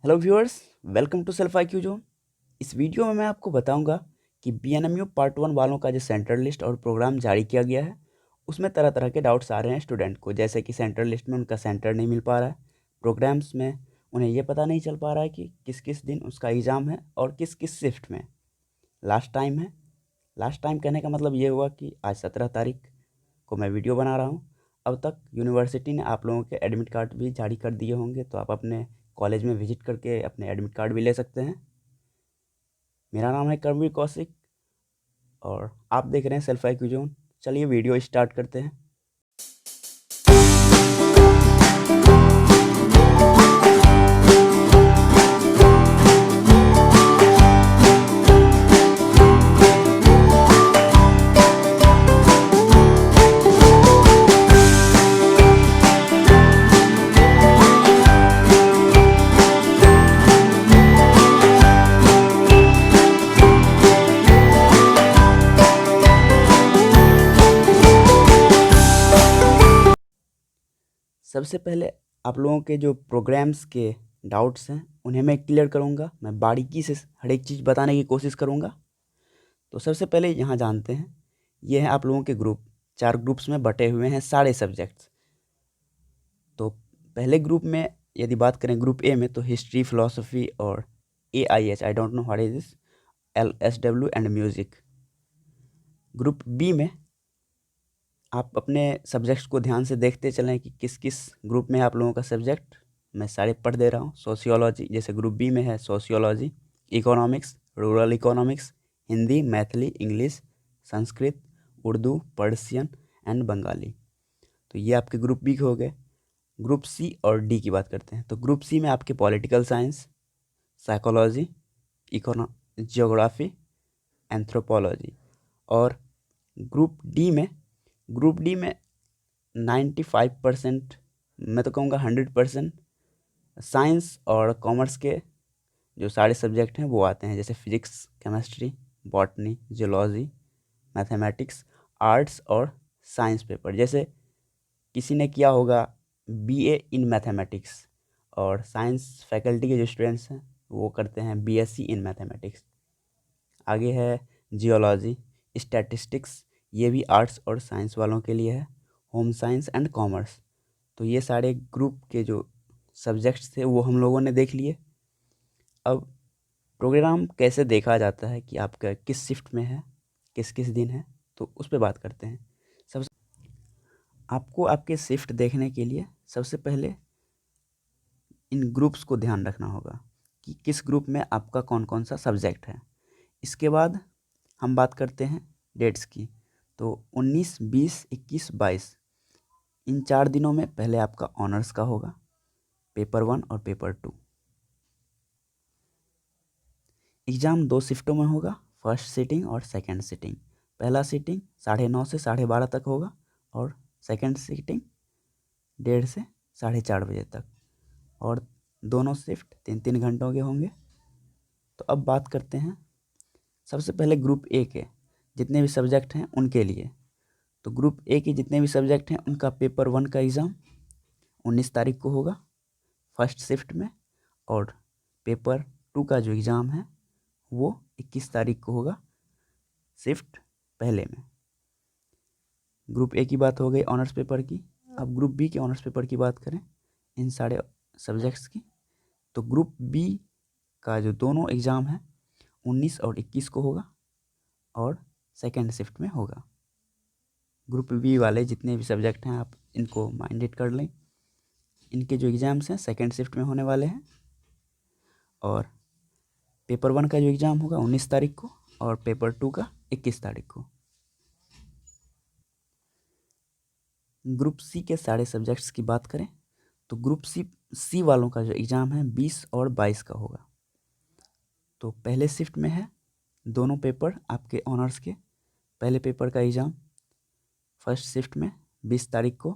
Hello viewers, welcome to self IQ zone. इस video में मैं आपको बताऊंगा कि BNMU पार्ट 1 वालों का जो सेंटर लिस्ट और प्रोग्राम जारी किया गया है उसमें तरह तरह के डाउट्स आ रहे हैं स्टूडेंट को। जैसे कि सेंटर लिस्ट में उनका सेंटर नहीं मिल पा रहा है, प्रोग्राम्स में उन्हें ये पता नहीं चल पा रहा है कि किस किस दिन उसका एग्ज़ाम है और किस किस शिफ्ट में लास्ट टाइम है। लास्ट टाइम कहने का मतलब ये हुआ कि आज 17 तारीख को मैं वीडियो बना रहा हूँ। अब तक यूनिवर्सिटी ने आप लोगों के एडमिट कार्ड भी जारी कर दिए होंगे, तो आप अपने कॉलेज में विजिट करके अपने एडमिट कार्ड भी ले सकते हैं। मेरा नाम है कर्मवीर कौशिक और आप देख रहे हैं सेल्फ IQ जोन। चलिए वीडियो स्टार्ट करते हैं। सबसे पहले आप लोगों के जो प्रोग्राम्स के डाउट्स हैं उन्हें मैं क्लियर करूँगा। मैं बारीकी से हर एक चीज़ बताने की कोशिश करूँगा। तो सबसे पहले यहाँ जानते हैं, ये है आप लोगों के ग्रुप। 4 ग्रुप्स में बटे हुए हैं सारे सब्जेक्ट्स। तो पहले ग्रुप में यदि बात करें, ग्रुप ए में, तो हिस्ट्री, फिलोसफी और AIH, I don't know what is this, LSW and music. Group B में आप अपने सब्जेक्ट्स को ध्यान से देखते चलें कि किस किस ग्रुप में आप लोगों का सब्जेक्ट। मैं सारे पढ़ दे रहा हूँ। सोशियोलॉजी, जैसे ग्रुप बी में है sociology, economics, rural economics, Hindi, Maithili, English, Sanskrit, Urdu, Persian and Bengali. तो ये आपके ग्रुप बी के हो गए। ग्रुप सी और डी की बात करते हैं। तो ग्रुप सी में आपके political science, psychology, geography, anthropology. और ग्रुप डी में 95%, मैं तो कहूँगा 100% साइंस और कॉमर्स के जो सारे सब्जेक्ट हैं वो आते हैं। जैसे physics, chemistry, botany, geology, mathematics, arts और साइंस पेपर। जैसे किसी ने किया होगा BA इन मैथमेटिक्स, और साइंस फैकल्टी के जो स्टूडेंट्स हैं वो करते हैं BSc इन मैथमेटिक्स। आगे है जियोलॉजी, स्टैटिस्टिक्स, ये भी आर्ट्स और साइंस वालों के लिए है। Home science and commerce. तो ये सारे ग्रुप के जो सब्जेक्ट्स थे वो हम लोगों ने देख लिए। अब प्रोग्राम कैसे देखा जाता है कि आपका किस शिफ्ट में है, किस किस दिन है, तो उस पर बात करते हैं। सबसे आपको आपके शिफ्ट देखने के लिए सबसे पहले इन ग्रुप्स को ध्यान रखना होगा कि किस ग्रुप में आपका कौन कौन सा सब्जेक्ट है। इसके बाद हम बात करते हैं डेट्स की। तो 19, 20, 21, 22, इन 4 दिनों में पहले आपका ऑनर्स का होगा, पेपर 1 और पेपर 2। एग्ज़ाम 2 शिफ्टों में होगा, फर्स्ट सिटिंग और सेकंड सिटिंग। पहला सिटिंग 9:30 से 12:30 तक होगा और सेकंड सिटिंग 1:30 से 4:30 बजे तक। और दोनों शिफ्ट 3-3 घंटों के होंगे। तो अब बात करते हैं सबसे पहले ग्रुप ए के जितने भी सब्जेक्ट हैं उनके लिए। तो ग्रुप ए के जितने भी सब्जेक्ट हैं उनका पेपर 1 का एग्ज़ाम 19 तारीख को होगा फर्स्ट शिफ्ट में, और पेपर 2 का जो एग्ज़ाम है वो 21 तारीख को होगा शिफ्ट पहले में। ग्रुप ए की बात हो गई ऑनर्स पेपर की। अब ग्रुप बी के ऑनर्स पेपर की बात करें इन सारे सब्जेक्ट्स की। तो ग्रुप बी का जो दोनों एग्ज़ाम है 19 और 21 को होगा और सेकेंड शिफ्ट में होगा। ग्रुप बी वाले जितने भी सब्जेक्ट हैं आप इनको माइंडेड कर लें। इनके जो एग्ज़ाम्स हैं सेकेंड शिफ्ट में होने वाले हैं। और पेपर 1 का जो एग्ज़ाम होगा 19 तारीख को और पेपर 2 का 21 तारीख को। ग्रुप सी के सारे सब्जेक्ट्स की बात करें तो ग्रुप सी वालों का जो एग्ज़ाम है 20 और 22 का होगा। तो पहले शिफ्ट में है दोनों पेपर आपके ऑनर्स के। पहले पेपर का एग्ज़ाम फर्स्ट शिफ्ट में 20 तारीख को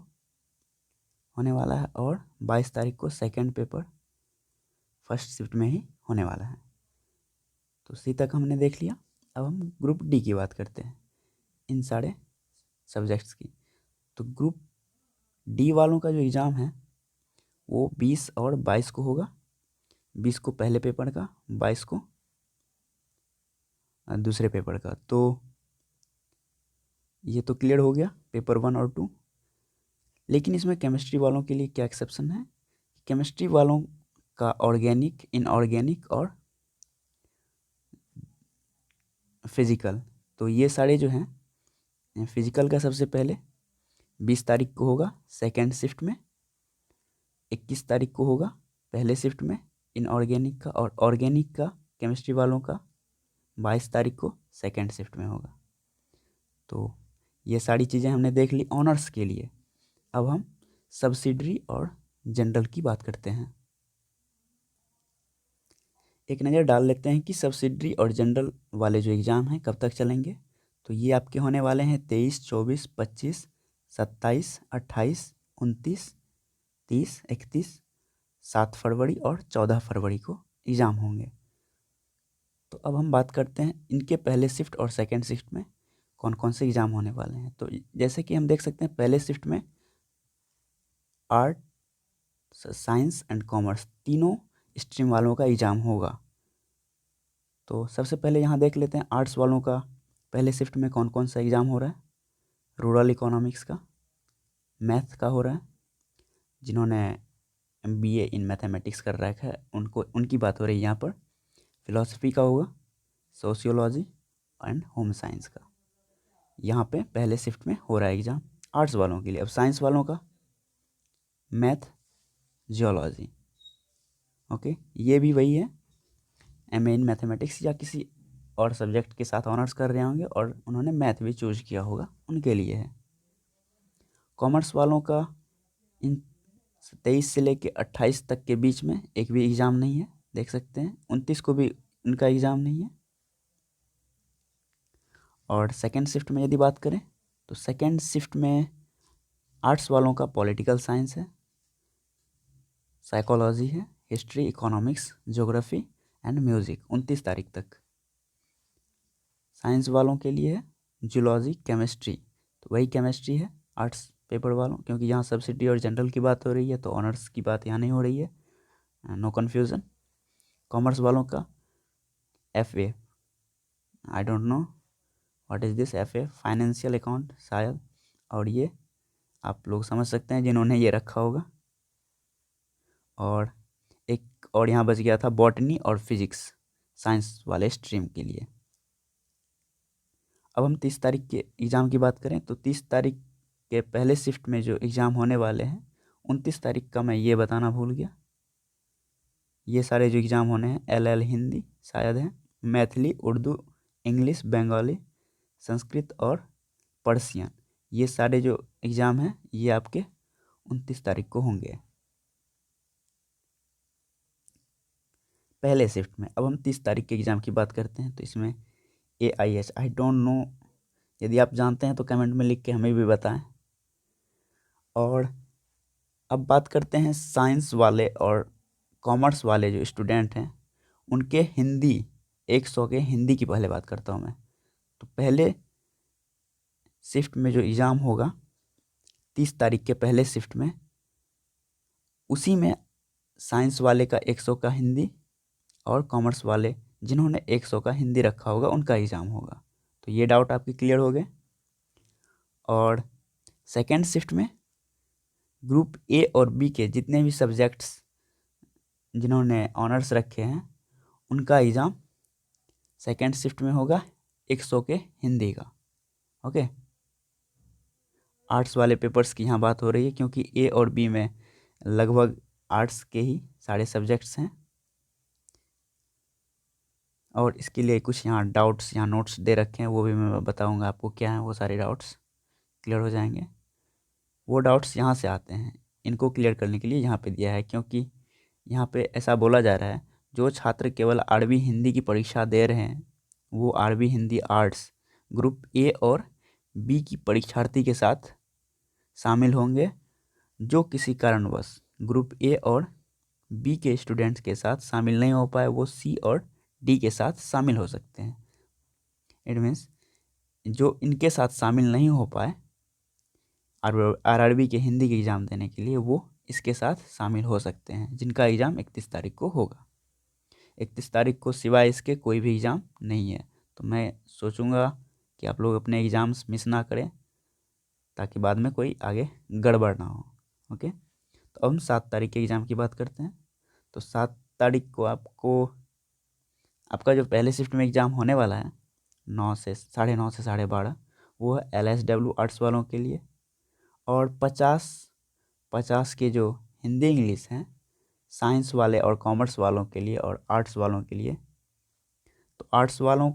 होने वाला है और 22 तारीख को सेकंड पेपर फर्स्ट शिफ्ट में ही होने वाला है। तो सी तक हमने देख लिया। अब हम ग्रुप डी की बात करते हैं इन सारे सब्जेक्ट्स की। तो ग्रुप डी वालों का जो एग्ज़ाम है वो 20 और 22 को होगा। 20 को पहले पेपर का, 22 को दूसरे पेपर का। तो ये तो क्लियर हो गया पेपर 1 और 2। लेकिन इसमें केमिस्ट्री वालों के लिए क्या एक्सेप्शन है? केमिस्ट्री वालों का ऑर्गेनिक, इनऑर्गेनिक और फिजिकल, तो ये सारे जो हैं, फिजिकल का सबसे पहले 20 तारीख को होगा सेकेंड शिफ्ट में, 21 तारीख को होगा पहले शिफ्ट में इनऑर्गेनिक का, और ऑर्गेनिक का केमिस्ट्री वालों का 22 तारीख को सेकेंड शिफ्ट में होगा। तो ये सारी चीज़ें हमने देख ली ऑनर्स के लिए। अब हम सब्सिडरी और जनरल की बात करते हैं। एक नज़र डाल लेते हैं कि सब्सिडरी और जनरल वाले जो एग्ज़ाम हैं कब तक चलेंगे। तो ये आपके होने वाले हैं 23, 24, 25, 27, 28, 29, 30, 31, 7 फरवरी और 14 फरवरी को एग्ज़ाम होंगे। तो अब हम बात करते हैं इनके पहले शिफ्ट और सेकेंड शिफ्ट में कौन कौन से एग्ज़ाम होने वाले हैं। तो जैसे कि हम देख सकते हैं पहले शिफ्ट में आर्ट, साइंस एंड कॉमर्स तीनों स्ट्रीम वालों का एग्ज़ाम होगा। तो सबसे पहले यहाँ देख लेते हैं आर्ट्स वालों का पहले शिफ्ट में कौन कौन सा एग्ज़ाम हो रहा है। रूरल इकोनॉमिक्स का, मैथ का हो रहा है, जिन्होंने BA इन मैथमेटिक्स कर रखा है उनको, उनकी बात हो रही है यहाँ पर। फिलॉसफी का होगा, सोशियोलॉजी एंड होम साइंस का यहाँ पे पहले शिफ्ट में हो रहा है एग्ज़ाम आर्ट्स वालों के लिए। अब साइंस वालों का मैथ, जियोलॉजी, ओके, ये भी वही है, MA इन मैथमेटिक्स या किसी और सब्जेक्ट के साथ ऑनर्स कर रहे होंगे और उन्होंने मैथ भी चूज किया होगा, उनके लिए है। कॉमर्स वालों का इन 23 से लेके 28 तक के बीच में एक भी एग्ज़ाम नहीं है, देख सकते हैं 29 को भी उनका एग्ज़ाम नहीं है। और सेकेंड शिफ्ट में यदि बात करें तो सेकेंड शिफ्ट में आर्ट्स वालों का पॉलिटिकल साइंस है, साइकोलॉजी है, history, economics, geography and music 29 तारीख तक। साइंस वालों के लिए है जूलॉजी, केमिस्ट्री, तो वही केमिस्ट्री है आर्ट्स पेपर वालों, क्योंकि यहाँ सब्सिडी और जनरल की बात हो रही है तो ऑनर्स की बात यहाँ नहीं हो रही है, नो कन्फ्यूज़न। कॉमर्स वालों का FA, I don't know what is this FA, financial account शायद, और ये आप लोग समझ सकते हैं जिन्होंने ये रखा होगा। और एक और यहाँ बच गया था बॉटनी और फिजिक्स साइंस वाले स्ट्रीम के लिए। अब हम 30 तारीख के एग्ज़ाम की बात करें तो 30 तारीख के पहले शिफ्ट में जो एग्ज़ाम होने वाले हैं 29 तारीख का मैं ये बताना भूल गया। ये सारे जो एग्ज़ाम होने हैं LL हिंदी शायद है, मैथिली, उर्दू, इंग्लिश, बंगाली, संस्कृत और पर्शियन, ये सारे जो एग्ज़ाम हैं ये आपके 29 तारीख को होंगे पहले शिफ्ट में। अब हम 30 तारीख के एग्ज़ाम की बात करते हैं तो इसमें AIH, आई डोंट नो, यदि आप जानते हैं तो कमेंट में लिख के हमें भी बताएं। और अब बात करते हैं साइंस वाले और कॉमर्स वाले जो स्टूडेंट हैं उनके हिंदी 100 के हिंदी की पहले बात करता हूँ मैं। तो पहले शिफ्ट में जो एग्ज़ाम होगा 30 तारीख के पहले शिफ्ट में, उसी में साइंस वाले का 100 का हिंदी और कॉमर्स वाले जिन्होंने 100 का हिंदी रखा होगा उनका एग्ज़ाम होगा। तो ये डाउट आपके क्लियर हो गए। और सेकेंड शिफ्ट में ग्रुप A और B के जितने भी सब्जेक्ट्स जिन्होंने ऑनर्स रखे हैं उनका एग्ज़ाम सेकेंड शिफ्ट में होगा 100 के हिंदी का, ओके। आर्ट्स वाले पेपर्स की यहाँ बात हो रही है क्योंकि A और B में लगभग आर्ट्स के ही सारे सब्जेक्ट्स हैं। और इसके लिए कुछ यहाँ डाउट्स, यहाँ नोट्स दे रखे हैं, वो भी मैं बताऊँगा आपको क्या है, वो सारे डाउट्स क्लियर हो जाएंगे। वो डाउट्स यहाँ से आते हैं, इनको क्लियर करने के लिए यहाँ पे दिया है, क्योंकि यहाँ पे ऐसा बोला जा रहा है जो छात्र केवल अरबी हिंदी की परीक्षा दे रहे हैं वो अरबी हिंदी आर्ट्स ग्रुप A और B की परीक्षार्थी के साथ शामिल होंगे। जो किसी कारणवश ग्रुप A और B के स्टूडेंट्स के साथ शामिल नहीं हो पाए वो C और D के साथ शामिल हो सकते हैं। इट मीन्स जो इनके साथ शामिल नहीं हो पाए RRB के हिंदी के एग्ज़ाम देने के लिए वो इसके साथ शामिल हो सकते हैं, जिनका एग्ज़ाम 31 तारीख को होगा। 31 तारीख को सिवाय इसके कोई भी एग्ज़ाम नहीं है। तो मैं सोचूंगा कि आप लोग अपने एग्ज़ाम्स मिस ना करें, ताकि बाद में कोई आगे गड़बड़ ना हो। ओके, तो अब हम 7 तारीख के एग्ज़ाम की बात करते हैं। तो 7 तारीख को आपका जो पहले शिफ्ट में एग्ज़ाम होने वाला है 9 से 9:30 से 12:30, वो है LSW आर्ट्स वालों के लिए। और 50 के जो हिंदी इंग्लिश हैं साइंस वाले और कॉमर्स वालों के लिए और आर्ट्स वालों के लिए। तो आर्ट्स वालों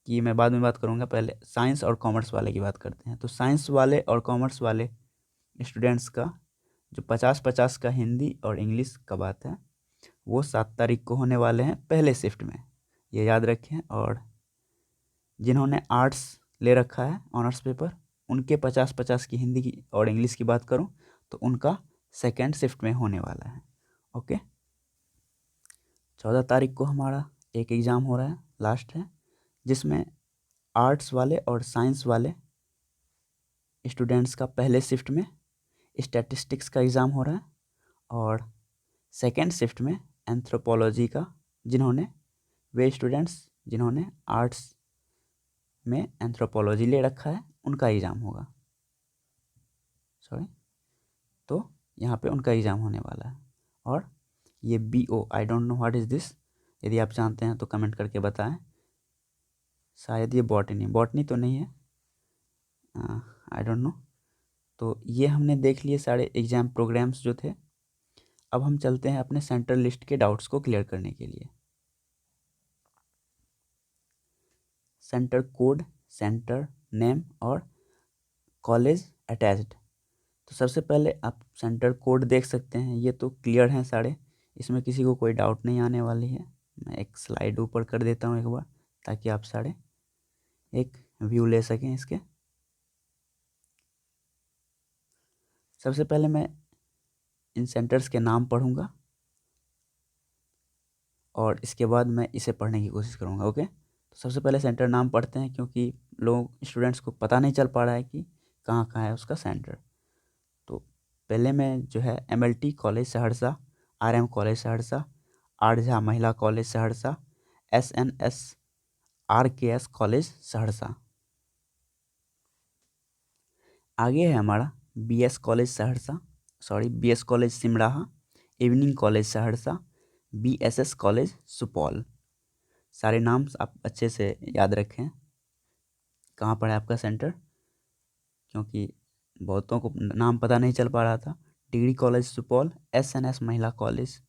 की मैं बाद में बात करूँगा, पहले साइंस और कॉमर्स वाले की बात करते हैं। तो साइंस वाले और कॉमर्स वाले स्टूडेंट्स का जो 50-50 का हिंदी और इंग्लिश का बात है, वो 7 तारीख को होने वाले हैं पहले शिफ्ट में, ये याद रखें। और जिन्होंने आर्ट्स ले रखा है ऑनर्स पेपर, उनके 50-50 की हिंदी की और इंग्लिश की बात करूं तो उनका सेकेंड शिफ्ट में होने वाला है। ओके, 14 तारीख को हमारा एक एग्ज़ाम हो रहा है, लास्ट है, जिसमें आर्ट्स वाले और साइंस वाले स्टूडेंट्स का पहले शिफ्ट में स्टैटिस्टिक्स का एग्ज़ाम हो रहा है। और सेकेंड शिफ्ट में एंथ्रोपोलॉजी का, वे स्टूडेंट्स जिन्होंने आर्ट्स में एंथ्रोपोलॉजी ले रखा है, उनका एग्ज़ाम होगा। तो यहाँ पे उनका एग्ज़ाम होने वाला है। और ये BO, I don't know what is this, यदि आप जानते हैं तो कमेंट करके बताएं। शायद ये बॉटनी तो नहीं है, आई डोंट नो। तो ये हमने देख लिए सारे एग्ज़ाम प्रोग्राम्स जो थे। अब हम चलते हैं अपने सेंटर लिस्ट के डाउट्स को क्लियर करने के लिए। सेंटर कोड, सेंटर नेम और कॉलेज अटैच्ड। तो सबसे पहले आप सेंटर कोड देख सकते हैं, ये तो क्लियर हैं सारे, इसमें किसी को कोई डाउट नहीं आने वाली है। मैं एक स्लाइड ऊपर कर देता हूँ एक बार, ताकि आप सारे एक व्यू ले सकें इसके। सबसे पहले मैं इन सेंटर्स के नाम पढ़ूंगा और इसके बाद मैं इसे पढ़ने की कोशिश करूंगा। ओके, तो सबसे पहले सेंटर नाम पढ़ते हैं, क्योंकि स्टूडेंट्स को पता नहीं चल पा रहा है कि कहाँ कहाँ है उसका सेंटर। तो पहले में जो है MLT college Saharsa, RM college Saharsa, आरझा Mahila college Saharsa, SNSRKS college Saharsa. आगे है हमारा BS college Saharsa, BS college Simraha, evening college Saharsa, BSS college Supaul. सारे नाम आप अच्छे से याद रखें कहाँ पर है आपका सेंटर, क्योंकि बहुतों को नाम पता नहीं चल पा रहा था। Degree college Supaul, SNS Mahila college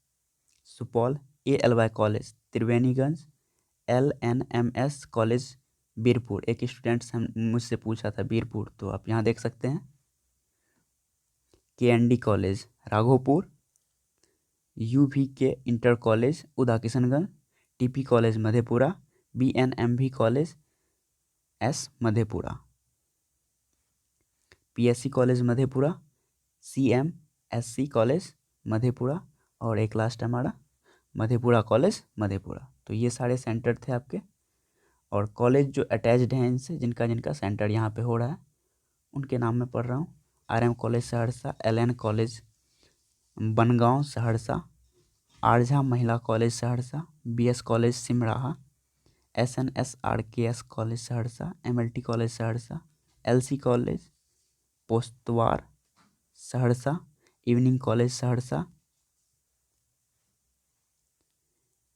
Supaul, ALY college Triveniganj, LNMS college Birpur. एक स्टूडेंट्स हम मुझसे पूछा था बीरपुर, तो आप यहाँ देख सकते हैं। KND college Raghopur, UVK inter college Uda Kishanganj, TP college Madhepura, BNMV college S Madhepura, PSC college Madhepura, CMSC college Madhepura, और एक लास्ट हमारा मधेपुरा कॉलेज मधेपुरा। तो ये सारे सेंटर थे आपके, और कॉलेज जो अटैच्ड हैं इनसे, जिनका जिनका सेंटर यहाँ पे हो रहा है, उनके नाम में पढ़ रहा हूँ। RM college Saharsa, LN college Bangaon Saharsa, आरझा Mahila college Saharsa, BS college Simraha, SNSRKS college Saharsa, MLT college Saharsa, LC college पोस्तवार Saharsa, evening college Saharsa,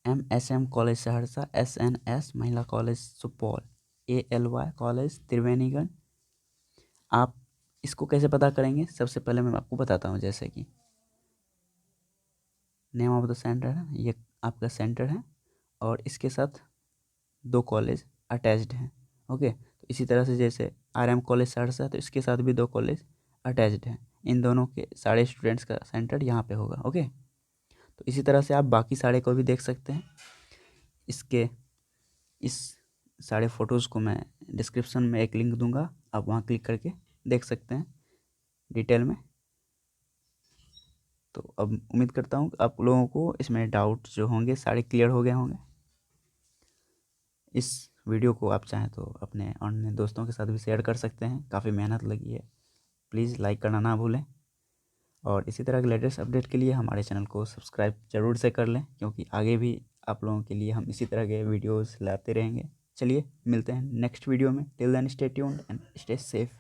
MSM college Saharsa, SNS Mahila college Supaul, ALY college Triveniganj. आप इसको कैसे पता करेंगे, सबसे पहले मैं आपको बताता हूँ। जैसे कि नेम ऑफ द सेंटर है, ये आपका सेंटर है और इसके साथ 2 कॉलेज अटैच्ड हैं। ओके, तो इसी तरह से जैसे RM कॉलेज सहरसा है, तो इसके साथ भी 2 कॉलेज अटैच्ड हैं। इन दोनों के सारे स्टूडेंट्स का सेंटर यहाँ पे होगा। ओके, तो इसी तरह से आप बाकी सारे को भी देख सकते हैं। इस सारे फ़ोटोज़ को मैं डिस्क्रिप्शन में एक लिंक दूंगा, आप वहाँ क्लिक करके देख सकते हैं डिटेल में। तो अब उम्मीद करता हूँ आप लोगों को इसमें डाउट जो होंगे सारे क्लियर हो गए होंगे। इस वीडियो को आप चाहें तो अपने अन्य दोस्तों के साथ भी शेयर कर सकते हैं, काफ़ी मेहनत लगी है। प्लीज़ लाइक करना ना भूलें, और इसी तरह के लेटेस्ट अपडेट के लिए हमारे चैनल को सब्सक्राइब ज़रूर से कर लें, क्योंकि आगे भी आप लोगों के लिए हम इसी तरह के वीडियोस लाते रहेंगे। चलिए मिलते हैं नेक्स्ट वीडियो में। Till then stay tuned and stay safe.